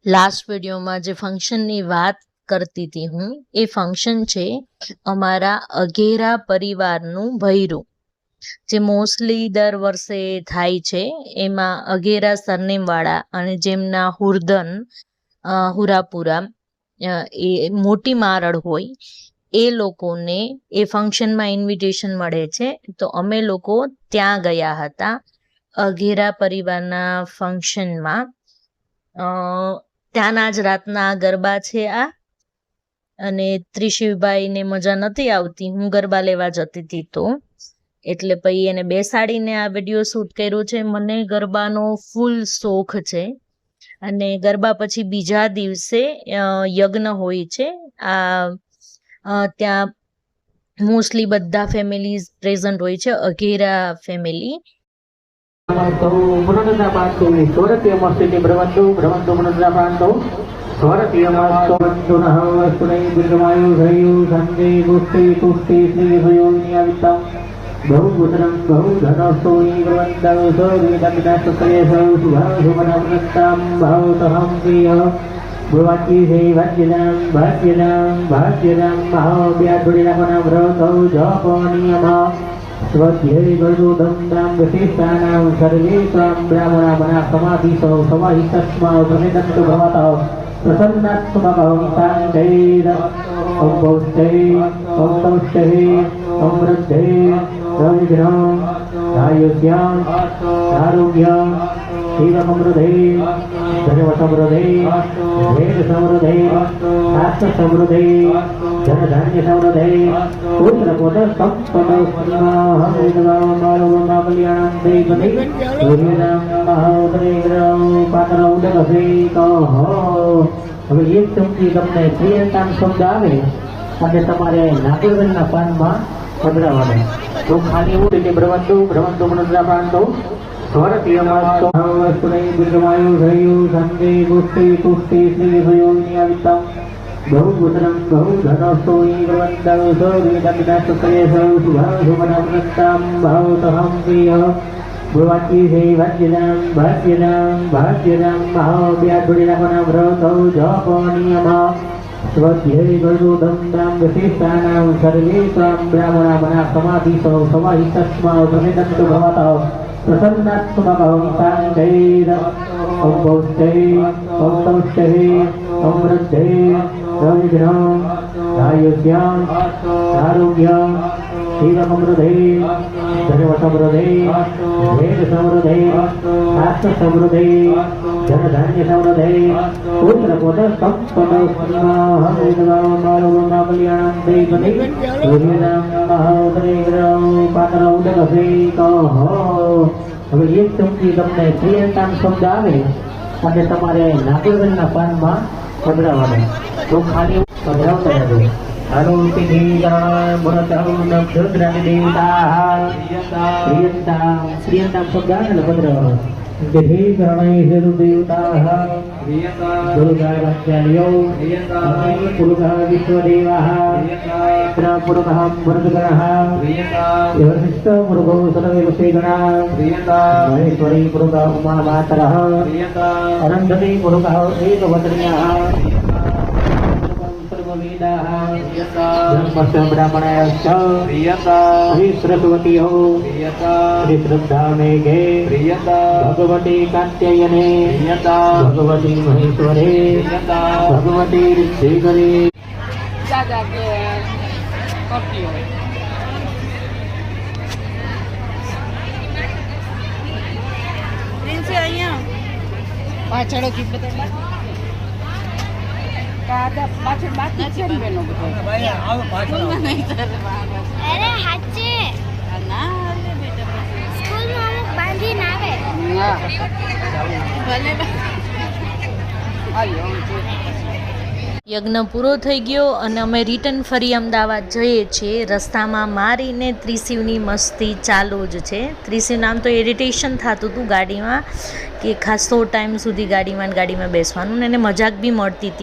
Last વિડીયોમાં જે ફંક્શનની વાત કરતી હતી હું, એ ફંક્શન છે અમારા અઘેરા પરિવારનું ભૈરું, જે મોસ્ટલી દર વર્ષે થાય છે. એમાં અઘેરા સરનેમવાળા અને જેમના હુરધન હુરાપુરા એ મોટી મારડ હોય એ લોકોને એ ફંક્શનમાં ઇન્વિટેશન મળે છે. તો અમે લોકો ત્યાં ગયા હતા અઘેરા પરિવારના ફંક્શનમાં. ત્યાંના જ રાતના ગરબા છે આ. અને ત્રિશિવભાઈને મજા નથી આવતી, હું ગરબા લેવા જતી હતી તો એટલે પછી એને બેસાડીને આ વિડીયો શૂટ કર્યો છે. મને ગરબાનો ફૂલ શોખ છે અને ગરબા પછી બીજા દિવસે યજ્ઞ હોય છે. ત્યાં મોસ્ટલી બધા ફેમિલીઝ પ્રેઝન્ટ હોય છે, અઘેરા ફેમિલી. સ્વધ્યેય ગરુડમ દામ વિશેષાનામ સર્વેષાં બ્રાહ્મણા સમાધિસો સમાહિતસ્મા પ્રસિદ્ધસ્તુ ભવતઃ પ્રસન્નાત્મકં શાંતૈર ઓમ ભૌષ્ટૈ ઓમ તૌષ્ટૈ ઓમ વૃદ્ધૈ રવિઘ્નં આયુષ્યં આરોગ્યં શિવસમૃદ્ધૈ ધનવસમૃદ્ધૈ વેદ સમૃદ્ધૈ શાસ્ત્ર સમૃદ્ધૈ ધનધાન્ય સમૃદ્ધૈ પુત્ર પુત્ર સંપદ કલ્યાણમ દૈવને પાત્ર ઉદકસે કહો. હવે એક ચમચી તમને પ્રિયંતાનો શબ્દ આવે અને તમારે નાગરવેલના પાનમાં પધરાવવાનો. તો ખાલી એવું રીતે ભ્રમંતુ ભ્રમંતુ મનોદ્રા પ્રાંતો સ્વરતીયમાસ્તો સ્વરય દીર્ઘમાયુ ધૈયુ સંદે પુષ્ટિ પુષ્ટિ શ્રી ભયોનિયાવિતમ બહુપુત્રમ બહુધનોસ્તોય ભ્રમંતૌ સૌ શુભાશુભનમૃતામ ભવતહં પ્રિય ભુવાચી સે ભાગ્યદામ ભાગ્યદામ ભાગ્યદામ મહાવ્યાધુરીરાપના વ્રતૌ જપનિયમઃ સ્વધ્યેય ગરુડમ દામ વિશેષાનામ સર્વેષાં બ્રાહ્મણા સમાધિસો સમાહિતસ્મા પ્રસિદ્ધસ્તુ ભવતઃ પ્રસન્નાત્મકં શાંતૈર ઓમ ભૌષ્ટૈ ઓમ તૌષ્ટૈ ઓમ વૃદ્ધૈ રવિઘ્નં આયુષ્યં આરોગ્યં શિવસમૃદ્ધૈ ધનવસમૃદ્ધૈ વેદ સમૃદ્ધૈ શાસ્ત્ર સમૃદ્ધૈ ધનધાન્ય સમૃદ્ધૈ પુત્ર પુત્ર સંપદ કલ્યાણમ દૈવને પાત્ર ઉદકસે કહો. હવે એક ચમચી તમને પ્રિયંતાનો શબ્દ આવે અને તમારે નાગરવેલના પાનમાં પધરાવવાનો. તો ખાલી પધરાવતા રહેજો. પ્રિયંતા શબ્દ આવે ને પધરાવવાનો. અનંતરી પુરુષ એક સરસ્વતી હો શ્રી શ્રદ્ધા મેઘે ભગવતી કાત્યાયને ભગવતી મહેશ્વરે ભગવતી રિદ્ધિકરે. પાછળ પાછળ બાકી છે ને બેનો બધો. અરે હાચે ના અરે બેટા સ્કૂલમાં અમુક બાંધીને આવે. ભલે યજ્ઞ પૂરો થઈ ગયો અને અમે રિટર્ન ફરી અમદાવાદ જઈએ છીએ. રસ્તામાં મારીને ત્રિશિવની મસ્તી ચાલુ જ છે. ત્રિશિવ નામ તો ઇરિટેશન થતું હતું ગાડીમાં કે ખાસો ટાઈમ સુધી ગાડીમાં બેસવાનું ને એને મજાક બી મળતી હતી.